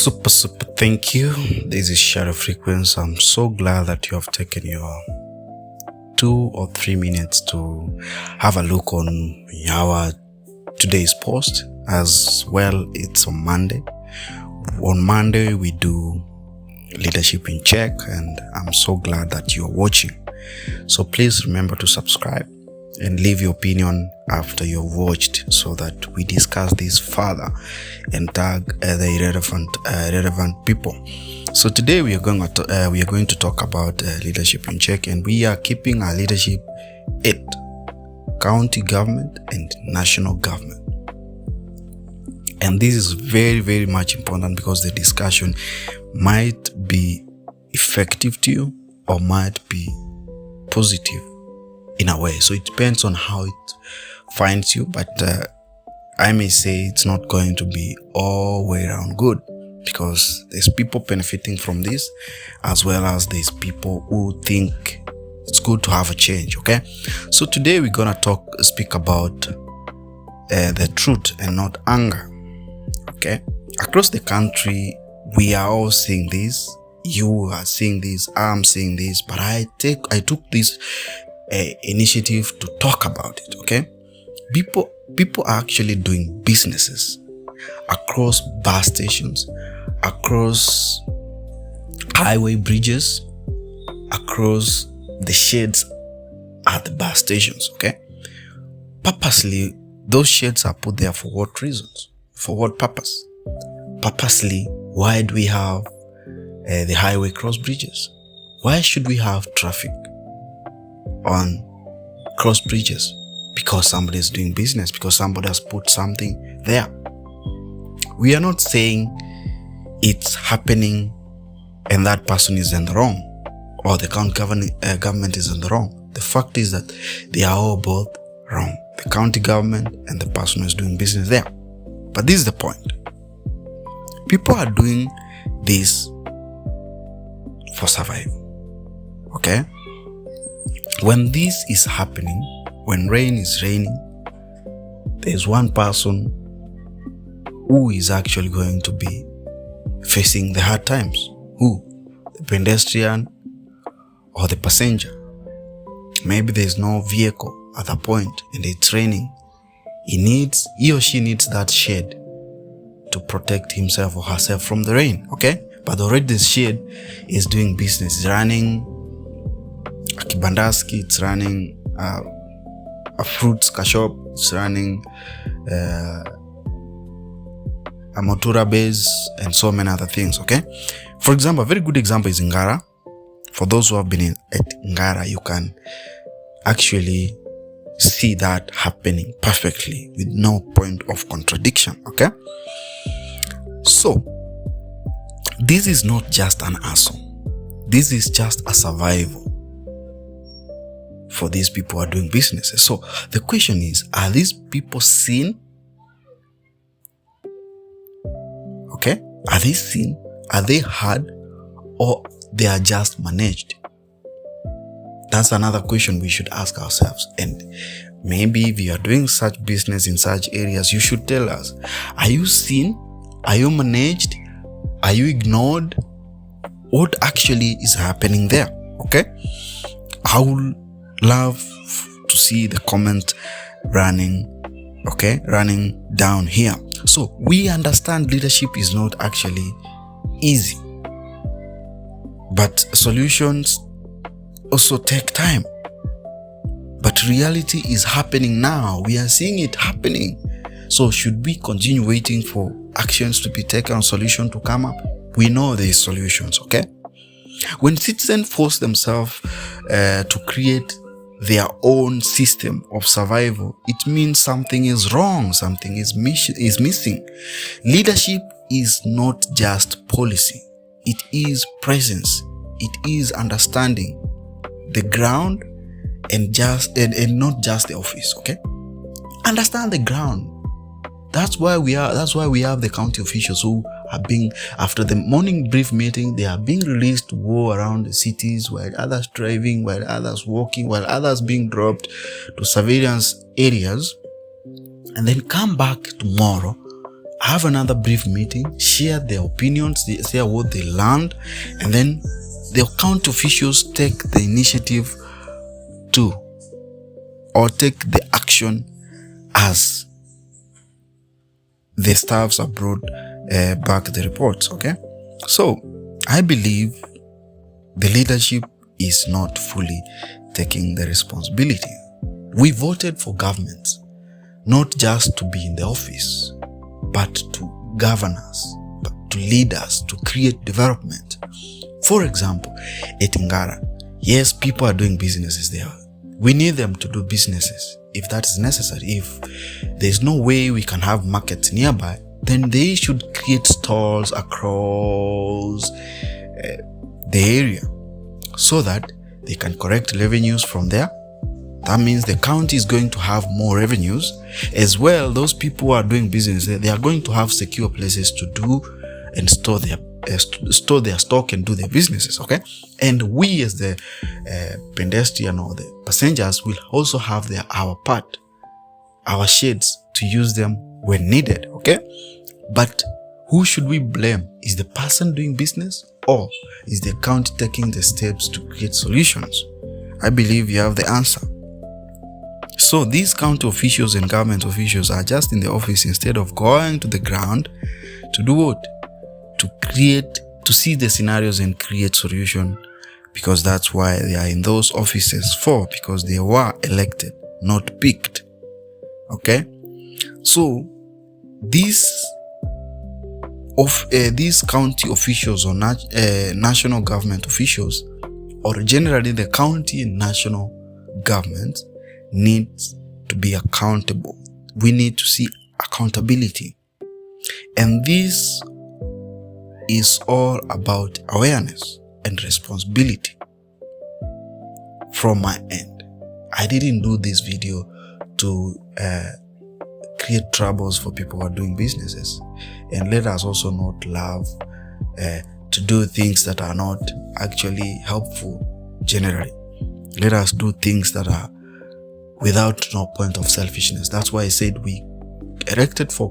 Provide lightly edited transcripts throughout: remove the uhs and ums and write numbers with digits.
Super, thank you. This is Shadow Frequency. I'm so glad that you have taken your 2 or 3 minutes to have a look on our today's post. As well, it's on Monday. On Monday, we do Leadership in Check, and I'm so glad that you're watching. So please remember to subscribe and leave your opinion after you've watched, so that we discuss this further and tag the relevant people. So today we are going to talk about leadership in check, and we are keeping our leadership at county government and national government. And this is very, very much important because the discussion might be effective to you or might be positive in a way. So it depends on how it finds you, but I may say it's not going to be all way around good, because there's people benefiting from this, as well as there's people who think it's good to have a change. Okay, so today we're gonna speak about the truth and not anger. Okay, across the country we are all seeing this. You are seeing this, I'm seeing this, but I took this initiative to talk about it. Okay, people are actually doing businesses across bus stations, across highway bridges, across the sheds at the bus stations. Okay, purposely those sheds are put there for what reasons? For what purpose? Purposely, why do we have the highway cross bridges? Why should we have traffic on cross bridges? Because somebody is doing business, because somebody has put something there. We are not saying it's happening and that person is in the wrong, or the county government is in the wrong. The fact is that they are all both wrong, the county government and the person who is doing business there. But this is the point. People are doing this for survival. Okay? When this is happening, when rain is raining, there's one person who is actually going to be facing the hard times. Who? The pedestrian or the passenger. Maybe there's no vehicle at that point and it's raining. He or she needs that shade to protect himself or herself from the rain. Okay? But already this shade is doing business. It's running a kibandaski, it's running a fruits shop, it's running a motura base, and so many other things. Okay, for example, a very good example is Ngara. For those who have been at Ngara, you can actually see that happening perfectly with no point of contradiction. Okay, so this is not just an assault. This is just a survival for these people who are doing businesses. So the question is, are these people seen? Okay, are they seen? Are they heard? Or they are just managed? That's another question we should ask ourselves. And maybe if you are doing such business in such areas, you should tell us, are you seen? Are you managed? Are you ignored? What actually is happening there? Okay, I will love to see the comment running down here. So we understand leadership is not actually easy, but solutions also take time. But reality is happening now. We are seeing it happening. So should we continue waiting for actions to be taken, solution to come up? We know there is solutions. Okay, when citizens force themselves to create their own system of survival, it means something is wrong, something is missing. Leadership is not just policy, it is presence, it is understanding the ground and not just the office. Okay, understand the ground. That's why we have the county officials who are being, after the morning brief meeting, they are being released to go around the cities, while others driving, while others walking, while others being dropped to surveillance areas, and then come back tomorrow have another brief meeting, share their opinions, share what they learned, and then the county officials take the initiative to, or take the action as the staffs are brought back the reports. Okay, so I believe the leadership is not fully taking the responsibility. We voted for governments not just to be in the office, but to govern us, but to lead us, to create development. For example, at Ngara, yes, people are doing businesses there. We need them to do businesses if that is necessary. If there's no way we can have markets nearby, then they should create stalls across the area so that they can collect revenues from there. That means the county is going to have more revenues. As well, those people who are doing business, they are going to have secure places to do and store their stock and do their businesses. Okay, and we as the pedestrian or the passengers will also have our part, our shades to use them when needed. Okay, but who should we blame? Is the person doing business, or is the county taking the steps to create solutions? I believe you have the answer. So these county officials and government officials are just in the office instead of going to the ground to do what? To see the scenarios and create solution, because that's why they are in those offices because they were elected, not picked. Okay? So these county officials or national government officials, or generally the county and national government, needs to be accountable. We need to see accountability. And this is all about awareness and responsibility. From my end, I didn't do this video to create troubles for people who are doing businesses. And let us also not love to do things that are not actually helpful generally. Let us do things that are without no point of selfishness. That's why I said we elected for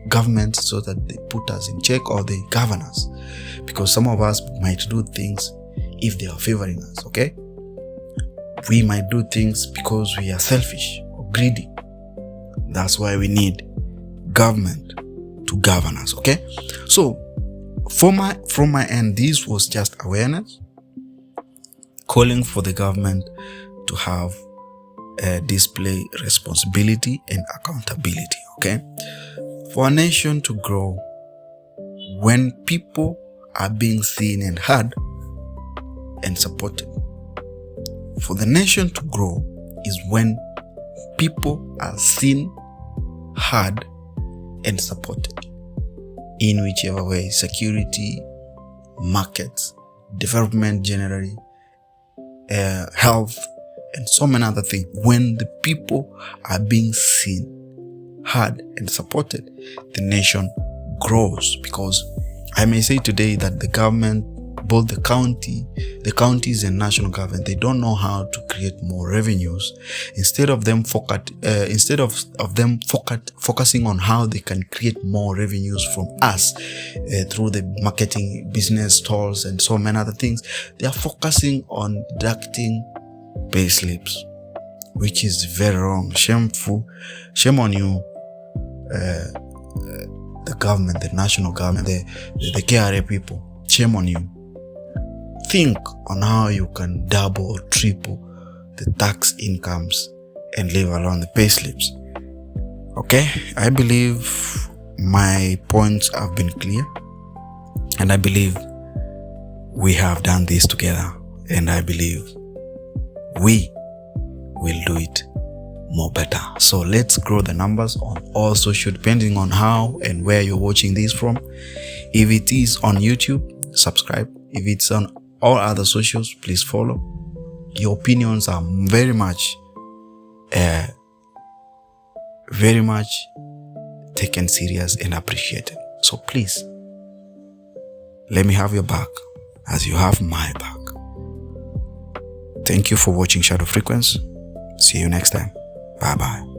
government so that they put us in check or they govern us. Because some of us might do things if they are favoring us, okay? We might do things because we are selfish or greedy. That's why we need government to govern us, okay? So, from my end, this was just awareness, calling for the government to have display responsibility and accountability, okay? For a nation to grow, when people are being seen and heard and supported. For the nation to grow is when people are seen, heard, and supported in whichever way: security, markets, development generally, health, and so many other things. When the people are being seen, heard, and supported, the nation grows. Because I may say today that the government, both the counties and national government, they don't know how to create more revenues. Instead of them focusing on how they can create more revenues from us through the marketing, business, stalls, and so many other things, they are focusing on deducting pay slips, which is very wrong, shameful. Shame on you, the government, the national government, the KRA people. Shame on you. Think on how you can double or triple the tax incomes and leave alone the pay slips. Okay, I believe my points have been clear, and I believe we have done this together, and I believe we will do it more better. So let's grow the numbers on all social, depending on how and where you're watching this from. If it is on YouTube, subscribe. If it's on all other socials, please follow. Your opinions are very much taken serious and appreciated. So please, let me have your back as you have my back. Thank you for watching Shadow Frequency. See you next time. Bye bye.